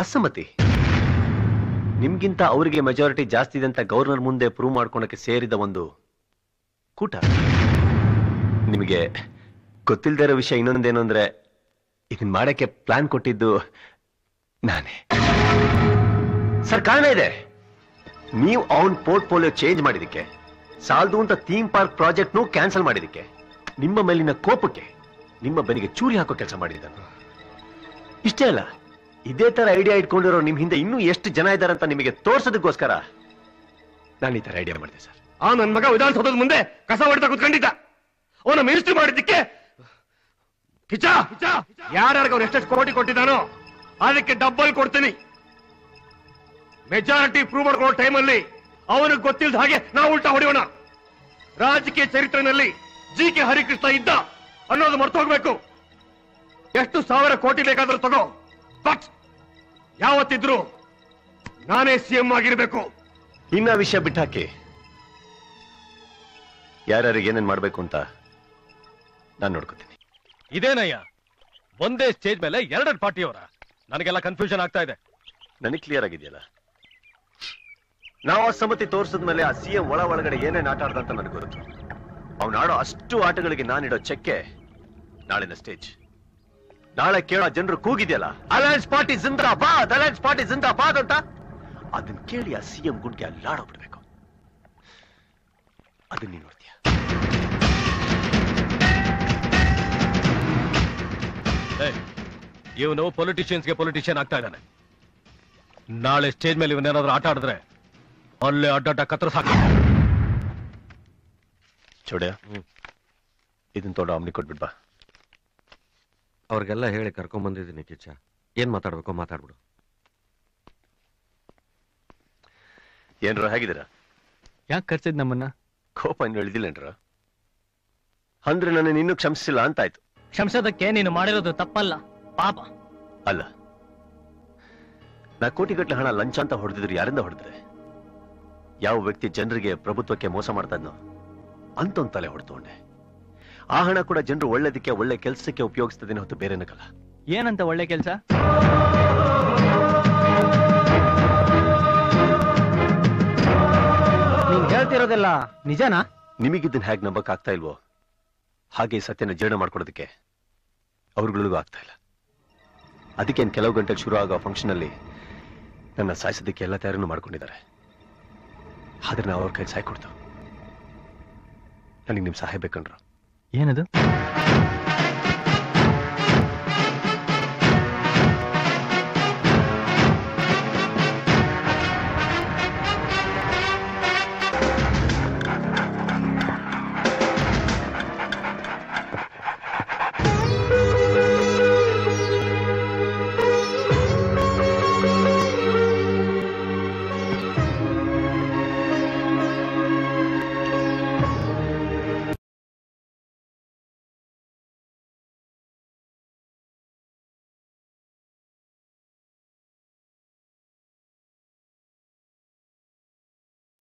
ಅಸಮ್ಮತಿ. ನಿಮ್ಗಿಂತ ಅವರಿಗೆ ಮೆಜಾರಿಟಿ ಜಾಸ್ತಿ ಇದೆ ಅಂತ ಗವರ್ನರ್ ಮುಂದೆ ಪ್ರೂವ್ ಮಾಡ್ಕೊಳಕ್ಕೆ ಸೇರಿದ ಒಂದು ಕೂಟ. ನಿಮಗೆ ಗೊತ್ತಿಲ್ಲದೆ ಇರೋ ವಿಷಯ ಇನ್ನೊಂದೇನು ಅಂದ್ರೆ, ಇದನ್ನ ಮಾಡಕ್ಕೆ ಪ್ಲಾನ್ ಕೊಟ್ಟಿದ್ದು ನಾನೇ ಸರ್. ಕಾರಣ ಇದೆ, ನೀವು ಅವನ್ ಪೋರ್ಟ್ಫೋಲಿಯೋ ಚೇಂಜ್ ಮಾಡಿದಕ್ಕೆ, ಸಾಲದು ಅಂತ ಥೀಮ್ ಪಾರ್ಕ್ ಪ್ರಾಜೆಕ್ಟ್ನು ಕ್ಯಾನ್ಸಲ್ ಮಾಡಿದಕ್ಕೆ, ನಿಮ್ಮ ಮೇಲಿನ ಕೋಪಕ್ಕೆ ನಿಮ್ಮ ಬೆನ್ನಿಗೆ ಚೂರಿ ಹಾಕೋ ಕೆಲಸ ಮಾಡಿದ್ದಾನೆ. ಇಷ್ಟೇ ಅಲ್ಲ, ಇದೇ ತರ ಐಡಿಯಾ ಇಟ್ಕೊಂಡಿರೋ ನಿಮ್ ಹಿಂದೆ ಇನ್ನೂ ಎಷ್ಟು ಜನ ಇದ್ದಾರಂತ ನಿಮಗೆ ತೋರ್ಸೋದಕ್ಕೋಸ್ಕರ ನಾನು ಈ ತರ ಐಡಿಯಾ ಮಾಡಿದೆ ಸರ್. ನನ್ನ ಮಗ ವಿಧಾನಸೌಧದ ಮುಂದೆ ಕಸ ಹೊಡೆದ ಕುತ್ಕೊಂಡಿದ್ದ. ಅವನ ಮಿನಿಸ್ಟ್ರಿ ಮಾಡಿದ್ದಕ್ಕೆ ಯಾರ್ಯಾರಿಗೆ ಅವ್ರು ಎಷ್ಟೆಷ್ಟು ಕೋಟಿ ಕೊಟ್ಟಿದ್ದಾನೋ ಅದಕ್ಕೆ ಡಬ್ಬಲ್ ಕೊಡ್ತೀನಿ. ಮೆಜಾರಿಟಿ ಪ್ರೂವ್ ಮಾಡ್ಕೊಳ್ಳೋ ಟೈಮಲ್ಲಿ ಅವನಿಗೆ ಗೊತ್ತಿಲ್ಲದ ಹಾಗೆ ನಾವು ಉಲ್ಟಾ ಹೊಡೆಯೋಣ. ರಾಜಕೀಯ ಚರಿತ್ರೆಯಲ್ಲಿ GK ಹರಿಕೃಷ್ಣ ಇದ್ದ ಅನ್ನೋದು ಮರ್ತೋಗ್ಬೇಕು. ಎಷ್ಟು ಸಾವಿರ ಕೋಟಿ ಬೇಕಾದ್ರೂ ತಗೋ, ಬಟ್ ಯಾವತ್ತಿದ್ರು ನಾನೇ CM ಆಗಿರ್ಬೇಕು. ಇನ್ನ ವಿಷಯ ಬಿಟ್ಟಾಕಿ, ಯಾರ್ಯಾರಿಗೆ ಏನೇನ್ ಮಾಡ್ಬೇಕು ಅಂತ ನಾನು ನೋಡ್ಕೋತೀನಿ. ಇದೇನಯ್ಯ, ಒಂದೇ ಸ್ಟೇಜ್ ಮೇಲೆ ಎರಡೆರಡು ಪಾರ್ಟಿಯವರ? ನನಗೆಲ್ಲ ಕನ್ಫ್ಯೂಷನ್ ಆಗ್ತಾ ಇದೆ. ನನಗೆ ಕ್ಲಿಯರ್ ಆಗಿದೆಯಲ್ಲ. ನಾವು ಅಸಮ್ಮತಿ ತೋರಿಸಿದ್ಮೇಲೆ ಆ CM ಒಳಗಡೆ ಏನೇನ್ ಆಟ ಆಡ್ದಂತ ನನಗೆ ಗೊತ್ತು. ಅವ್ನು ಆಡೋ ಅಷ್ಟು ಆಟಗಳಿಗೆ ನಾನಿಡೋ ಚೆಕ್ಕೆ ನಾಳಿನ ಸ್ಟೇಜ್. ನಾಳೆ ಕೇಳೋ ಜನರು ಕೂಗಿದೆಯಲ್ಲ, ಅಲಯನ್ಸ್ ಪಾರ್ಟಿ ಜಿಂದಾಬಾದ್, ಅಲಯನ್ಸ್ ಪಾರ್ಟಿ ಜಿಂದಾಬಾದ್ ಅಂತ, ಅದನ್ನ ಕೇಳಿ ಆ CM ಗುಂಡ್ಗೆ ಅಲ್ಲಾಡೋಗ್ಬಿಡ್ಬೇಕು. ಅದನ್ನ ನೀನು ನೋಡ್ತೀಯ. ಇವನು ಪೊಲಿಟಿಷಿಯನ್ಸ್ಗೆ ಪೊಲಿಟಿಷಿಯನ್ ಆಗ್ತಾ ಇದ್ದಾನೆ. ನಾಳೆ ಸ್ಟೇಜ್ ಮೇಲೆ ಇವನೇನಾದ್ರೂ ಆಟ ಆಡಿದ್ರೆ ಅಲ್ಲೇ ಅಡ್ಡ ಕತ್ರ ಸಾಕ. ಚೌಡ್ಯ, ಇದನ್ನ ತೊಗೊಂಡು ಅವನಿಗೆ ಕೊಟ್ಬಿಡ್ಬಾ. ಅವ್ರಿಗೆಲ್ಲ ಹೇಳಿ ಕರ್ಕೊಂಡ್ ಬಂದಿದ್ದೀನಿ ಕಿಚ್ಚ. ಏನ್ ಮಾತಾಡ್ಬೇಕೋ ಮಾತಾಡ್ಬಿಡು. ಏನ್ರ ಹೇಗಿದ್ದೀರಾ? ಯಾಕೆ ಕರ್ಸಿದ್ ನಮ್ಮನ್ನ? ಕೋಪ ಇನ್ನು ಇಳಿದಿಲ್ಲೇನ್ರ? ಅಂದ್ರೆ ನನ್ನ ಇನ್ನೂ ಕ್ಷಮಿಸಿಲ್ಲ ಅಂತಾಯ್ತು. ಕ್ಷಮಿಸೋದಕ್ಕೆ ನೀನು ಮಾಡಿರೋದು ತಪ್ಪಲ್ಲ, ಪಾಪ ಅಲ್ಲ. ನಾ ಕೋಟಿಗಟ್ಟಲೆ ಹಣ ಲಂಚ ಅಂತ ಹೊಡೆದಿದ್ರು ಯಾರಿಂದ ಹೊಡೆದ್ರೆ? ಯಾವ ವ್ಯಕ್ತಿ ಜನರಿಗೆ ಪ್ರಭುತ್ವಕ್ಕೆ ಮೋಸ ಮಾಡ್ತಾ ಇದ್ನೋ ಅಂತೊಂದು ತಲೆ ಹೊಡೆದುಕೊಂಡೆ. ಆ ಹಣ ಕೂಡ ಜನರು ಒಳ್ಳೆದಕ್ಕೆ, ಒಳ್ಳೆ ಕೆಲಸಕ್ಕೆ ಉಪಯೋಗಿಸ್ತದೇನೆ ಹೊತ್ತು ಬೇರೆನಕ್ಕಲ್ಲ. ಏನಂತ ಒಳ್ಳೆ ಕೆಲಸ? ನೀನ್ ಹೇಳ್ತಿರೋದೆಲ್ಲ ನಿಜನಾ? ನಿಮಗಿದ್ದನ್ ಹೇಗೆ ನಂಬಕ್ ಆಗ್ತಾ ಇಲ್ವೋ ಹಾಗೆ ಸತ್ಯನ ಜೀರ್ಣ ಮಾಡ್ಕೊಡೋದಕ್ಕೆ ಅವ್ರಗಳಿಗೂ ಆಗ್ತಾ ಇಲ್ಲ. ಅದಕ್ಕೆ ಕೆಲವು ಗಂಟೆಗೆ ಶುರು ಆಗೋ ಫಂಕ್ಷನ್ ಅಲ್ಲಿ ನನ್ನ ಸಾಯಿಸೋದಕ್ಕೆ ಎಲ್ಲ ತಯಾರನ್ನು ಮಾಡ್ಕೊಂಡಿದ್ದಾರೆ. ಆದ್ರೆ ನಾವು ಅವ್ರ ಕೈ ಸಾಯ್ ಕೊಡ್ತು. ನನಗೆ ನಿಮ್ ಸಹಾಯ ಬೇಕಂದ್ರು. ಏನದು?